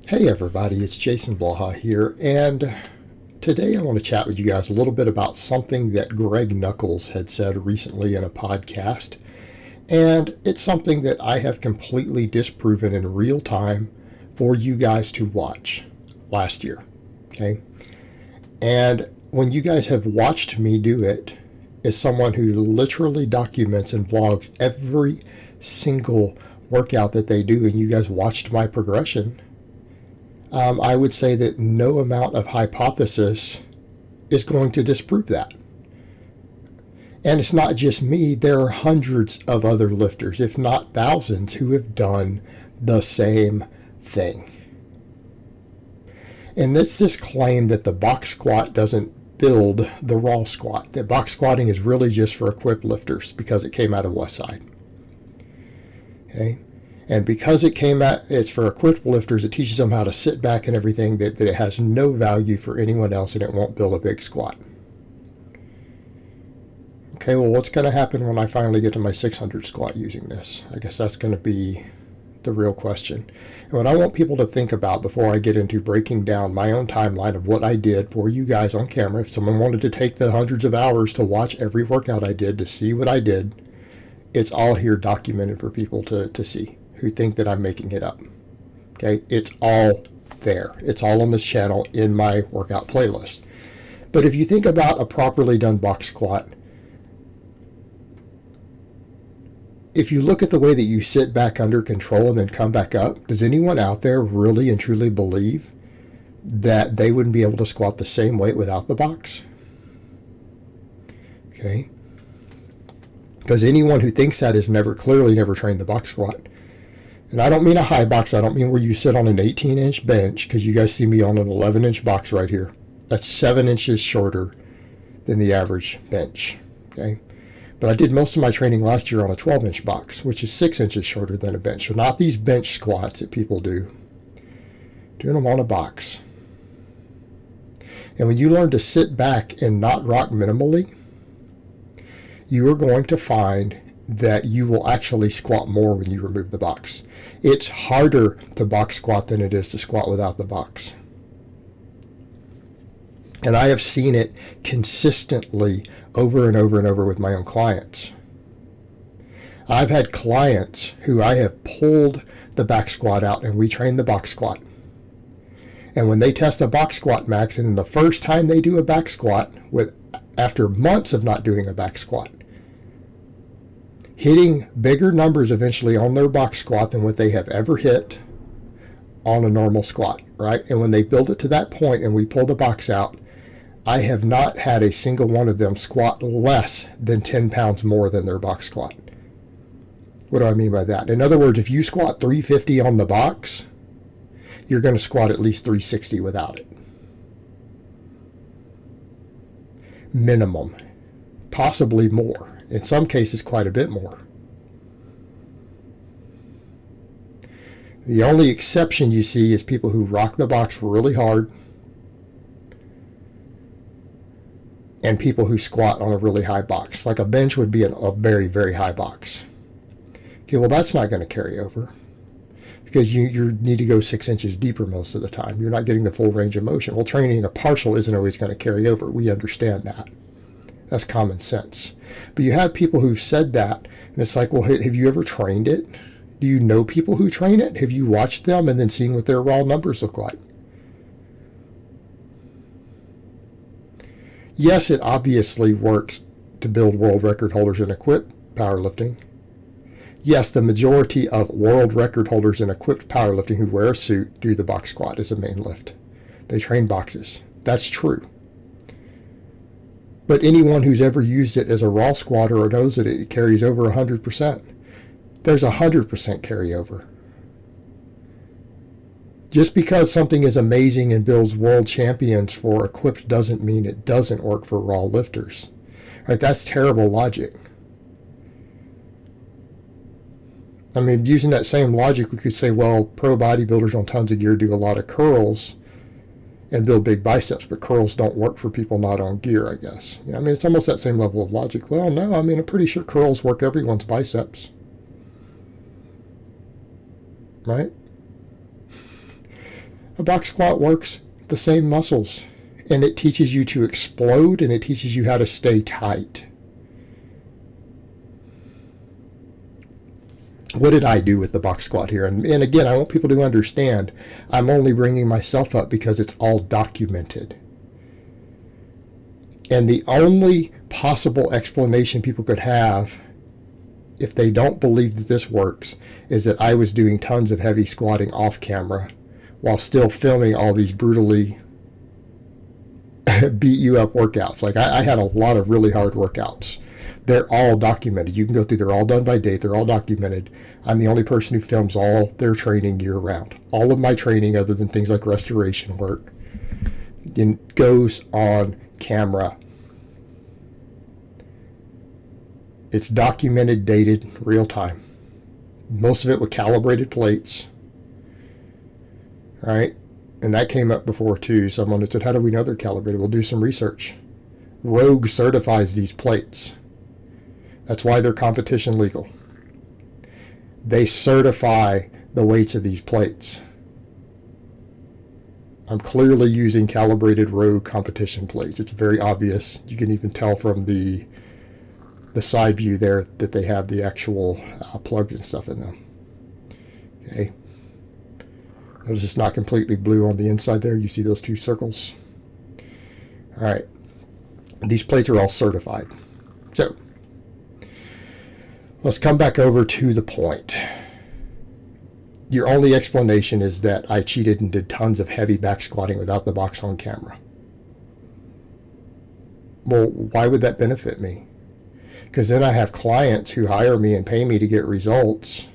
Hey everybody, it's Jason Blaha here, and today I want to chat with you guys a little bit about something that Greg Nuckols had said recently in a podcast, and it's something that I have completely disproven in real time for you guys to watch last year, okay? And when you guys have watched me do it, as someone who literally documents and vlogs every single workout that they do, and you guys watched my progression, I would say that no amount of hypothesis is going to disprove that. And it's not just me, there are hundreds of other lifters, if not thousands, who have done the same thing. And it's this claim that the box squat doesn't build the raw squat, that box squatting is really just for equipped lifters because it came out of Westside. Okay? And because it's for equipped lifters, it teaches them how to sit back and everything, that it has no value for anyone else and it won't build a big squat. Okay, well, what's going to happen when I finally get to my 600 squat using this? I guess that's going to be the real question. And what I want people to think about before I get into breaking down my own timeline of what I did for you guys on camera, if someone wanted to take the hundreds of hours to watch every workout I did to see what I did, it's all here documented for people to see who think that I'm making it up. Okay, it's all there. It's all on this channel in my workout playlist. But if you think about a properly done box squat, if you look at the way that you sit back under control and then come back up, does anyone out there really and truly believe that they wouldn't be able to squat the same weight without the box? Okay. Because anyone who thinks that has clearly never trained the box squat. And I don't mean a high box. I don't mean where you sit on an 18-inch bench, because you guys see me on an 11-inch box right here. That's 7 inches shorter than the average bench. Okay, but I did most of my training last year on a 12-inch box, which is 6 inches shorter than a bench. So not these bench squats that people do. Doing them on a box. And when you learn to sit back and not rock minimally, you are going to find that you will actually squat more when you remove the box. It's harder to box squat than it is to squat without the box. And I have seen it consistently over and over and over with my own clients. I've had clients who I have pulled the back squat out and we train the box squat. And when they test a box squat max, and the first time they do a back squat, after months of not doing a back squat, hitting bigger numbers eventually on their box squat than what they have ever hit on a normal squat, right? And when they build it to that point and we pull the box out, I have not had a single one of them squat less than 10 pounds more than their box squat. What do I mean by that? In other words, if you squat 350 on the box, you're going to squat at least 360 without it. Minimum. Possibly more. In some cases, quite a bit more. The only exception you see is people who rock the box really hard and people who squat on a really high box. Like a bench would be a very, very high box. Okay, well, that's not going to carry over because you need to go 6 inches deeper most of the time. You're not getting the full range of motion. Well, training a partial isn't always going to carry over. We understand that. That's common sense. But you have people who've said that, and it's like, well, have you ever trained it? Do you know people who train it? Have you watched them and then seen what their raw numbers look like? Yes, it obviously works to build world record holders in equipped powerlifting. Yes, the majority of world record holders in equipped powerlifting who wear a suit do the box squat as a main lift. They train boxes. That's true. But anyone who's ever used it as a raw squatter or knows that it carries over 100%. There's 100% carryover. Just because something is amazing and builds world champions for equipped doesn't mean it doesn't work for raw lifters. Right? That's terrible logic. I mean, using that same logic, we could say, well, pro bodybuilders on tons of gear do a lot of curls and build big biceps, but curls don't work for people not on gear, I guess. I mean, it's almost that same level of logic. Well, no, I mean, I'm pretty sure curls work everyone's biceps. Right? A box squat works the same muscles, and it teaches you to explode, and it teaches you how to stay tight. What did I do with the box squat here? And again, I want people to understand, I'm only bringing myself up because it's all documented. And the only possible explanation people could have, if they don't believe that this works, is that I was doing tons of heavy squatting off camera while still filming all these brutally beat you up workouts. Like I had a lot of really hard workouts. They're all documented. You can go through, they're all done by date, they're all documented. I'm the only person who films all their training year round. All of my training, other than things like restoration work, goes on camera. It's documented, dated, real time. Most of it with calibrated plates. Right? And that came up before too. Someone had said, how do we know they're calibrated? We'll do some research. Rogue certifies these plates. That's why they're competition legal. They certify the weights of these plates. I'm clearly using calibrated Rogue competition plates. It's very obvious. You can even tell from the side view there that they have the actual plugs and stuff in them. Okay. It was just not completely blue on the inside there. You see those two circles? All right. These plates are all certified. So let's come back over to the point. Your only explanation is that I cheated and did tons of heavy back squatting without the box on camera. Well, why would that benefit me? Because then I have clients who hire me and pay me to get results,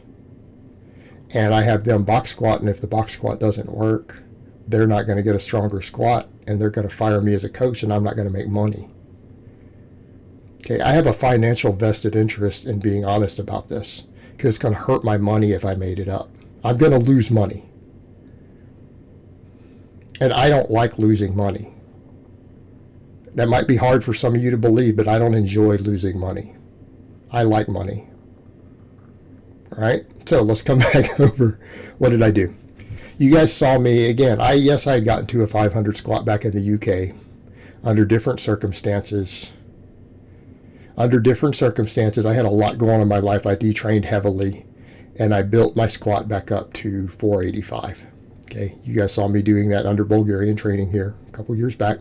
and I have them box squat, and if the box squat doesn't work, they're not going to get a stronger squat, and they're going to fire me as a coach, and I'm not going to make money. Okay, I have a financial vested interest in being honest about this, because it's going to hurt my money if I made it up. I'm going to lose money. And I don't like losing money. That might be hard for some of you to believe, but I don't enjoy losing money. I like money. All right, so let's come back over. What did I do? You guys saw me again. Yes, I had gotten to a 500 squat back in the UK under different circumstances. I had a lot going on in my life. I detrained heavily, and I built my squat back up to 485. Okay, you guys saw me doing that under Bulgarian training here a couple years back.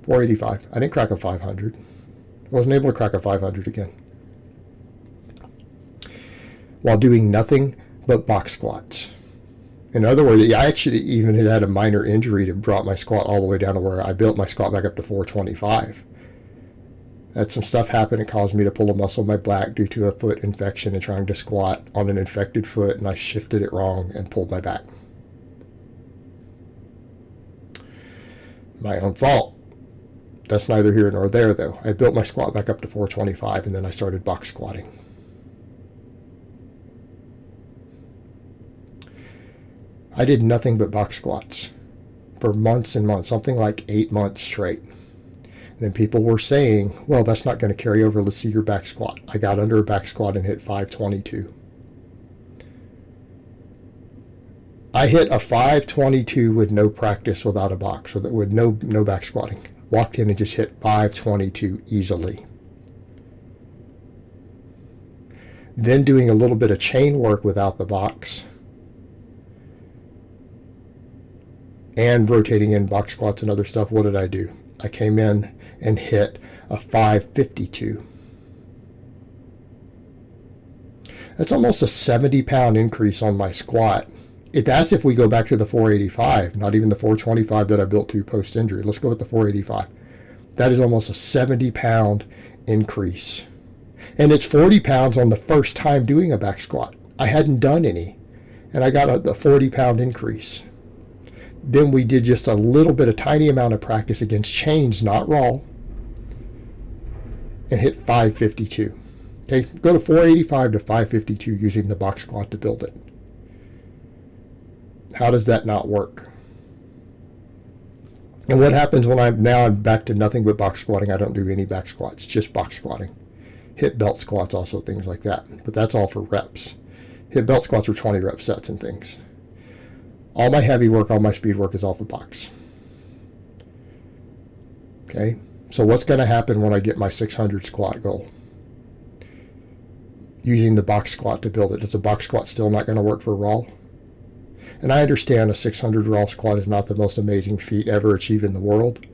485. I didn't crack a 500. I wasn't able to crack a 500 again, while doing nothing but box squats. In other words, I actually even had a minor injury that brought my squat all the way down to where I built my squat back up to 425. Had some stuff happen. It caused me to pull a muscle in my back due to a foot infection and trying to squat on an infected foot, and I shifted it wrong and pulled my back. My own fault. That's neither here nor there, though. I built my squat back up to 425, and then I started box squatting. I did nothing but box squats for months and months, something like 8 months straight. And then people were saying, well, that's not going to carry over. Let's see your back squat. I got under a back squat and hit 522. I hit a 522 with no practice, without a box, with no back squatting. Walked in and just hit 522 easily. Then doing a little bit of chain work without the box, and rotating in box squats and other stuff. What did I do? I came in and hit a 552. That's almost a 70-pound increase on my squat. That's if we go back to the 485, not even the 425 that I built to post-injury. Let's go with the 485. That is almost a 70-pound increase. And it's 40 pounds on the first time doing a back squat. I hadn't done any, and I got a 40-pound increase. Then we did just a little bit, a tiny amount of practice against chains, not raw, and hit 552. Okay, go to 485 to 552 using the box squat to build it. How does that not work? And what happens when I'm back to nothing but box squatting? I don't do any back squats, just box squatting. Hip belt squats, also things like that. But that's all for reps. Hip belt squats are 20 rep sets and things. All my heavy work, all my speed work is off the box. Okay, so what's going to happen when I get my 600 squat goal? Using the box squat to build it. Is the box squat still not going to work for raw? And I understand a 600 raw squat is not the most amazing feat ever achieved in the world.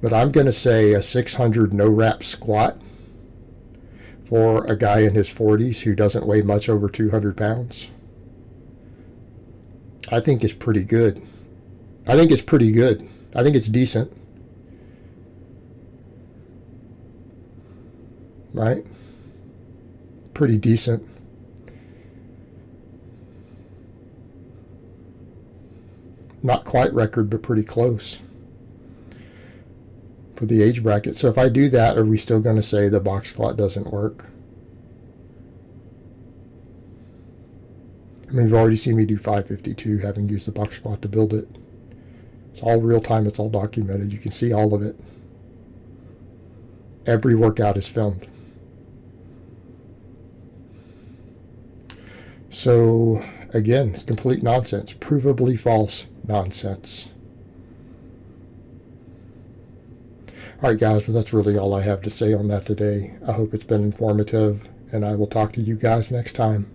But I'm going to say a 600 no-wrap squat for a guy in his 40s who doesn't weigh much over 200 pounds, I think is pretty good. I think it's pretty good. I think it's decent. Right? Pretty decent. Not quite record, but pretty close for the age bracket. So if I do that, are we still going to say the box squat doesn't work? I mean, you've already seen me do 552, having used the box squat to build it. It's all real time. It's all documented. You can see all of it. Every workout is filmed. So, again, complete nonsense. Provably false nonsense. All right, guys, well, that's really all I have to say on that today. I hope it's been informative, and I will talk to you guys next time.